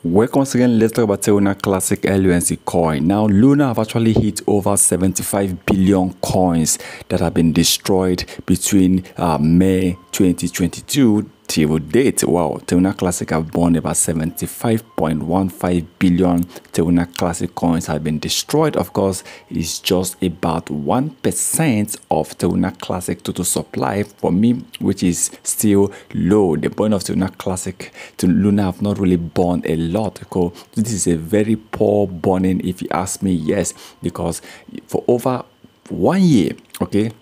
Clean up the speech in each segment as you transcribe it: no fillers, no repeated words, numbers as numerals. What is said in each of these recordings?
Welcome once again. Let's talk about Terra Classic LUNC coin. Now, Luna have actually hit over 75 billion coins that have been destroyed between May 2022 till date. Wow, Terra Classic have burned about 75.15 billion Terra Classic coins have been destroyed. Of course, it's just about 1% of Terra Classic total supply for me, which is still low. The burn of Terra Classic to Luna have not really burned a lot. Because this is a very poor burning, if you ask me. Yes, because for over 1 year, okay,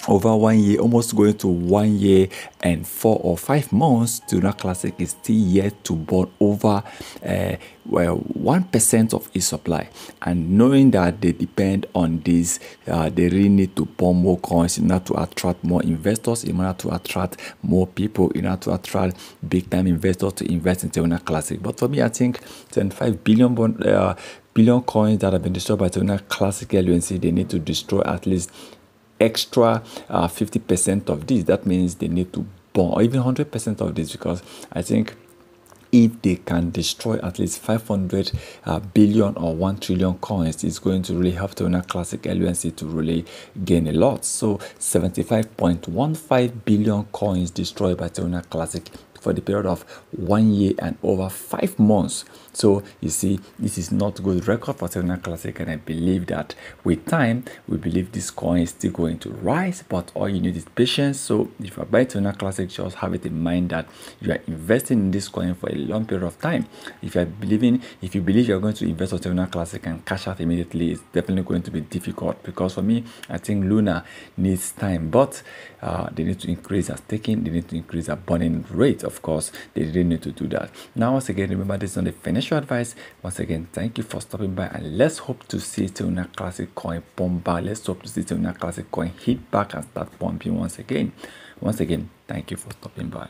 over 1 year, almost going to 1 year and 4 or 5 months, Terra Classic is still yet to burn over 1% of its supply. And knowing that they depend on this, they really need to burn more coins in order to attract more investors, in order to attract more people, in order to attract big time investors to invest in Terra Classic. But for me, I think 25 billion billion coins that have been destroyed by Terra Classic LUNC, they need to destroy at least extra 50% of this. That means they need to burn, or even 100% of this, because I think if they can destroy at least 500 billion or 1 trillion coins, it's going to really help Terra Classic LUNC to really gain a lot. So 75.15 billion coins destroyed by Terra Classic for the period of 1 year and over 5 months. So you see, this is not a good record for Terra Classic, and I believe that with time, we believe this coin is still going to rise, but all you need is patience. So if you are buying Terra Classic, just have it in mind that you are investing in this coin for a long period of time. If you believe you're going to invest on Terra Classic and cash out immediately, it's definitely going to be difficult, because for me, I think Luna needs time, but they need to increase their staking, they need to increase their burning rate. Of course, they really need to do that. Now, once again, remember, this is not a financial advice. Once again, thank you for stopping by, and let's hope to see Terra Classic coin pump back. Let's hope to see Terra Classic coin hit back and start pumping once again. Once again, thank you for stopping by.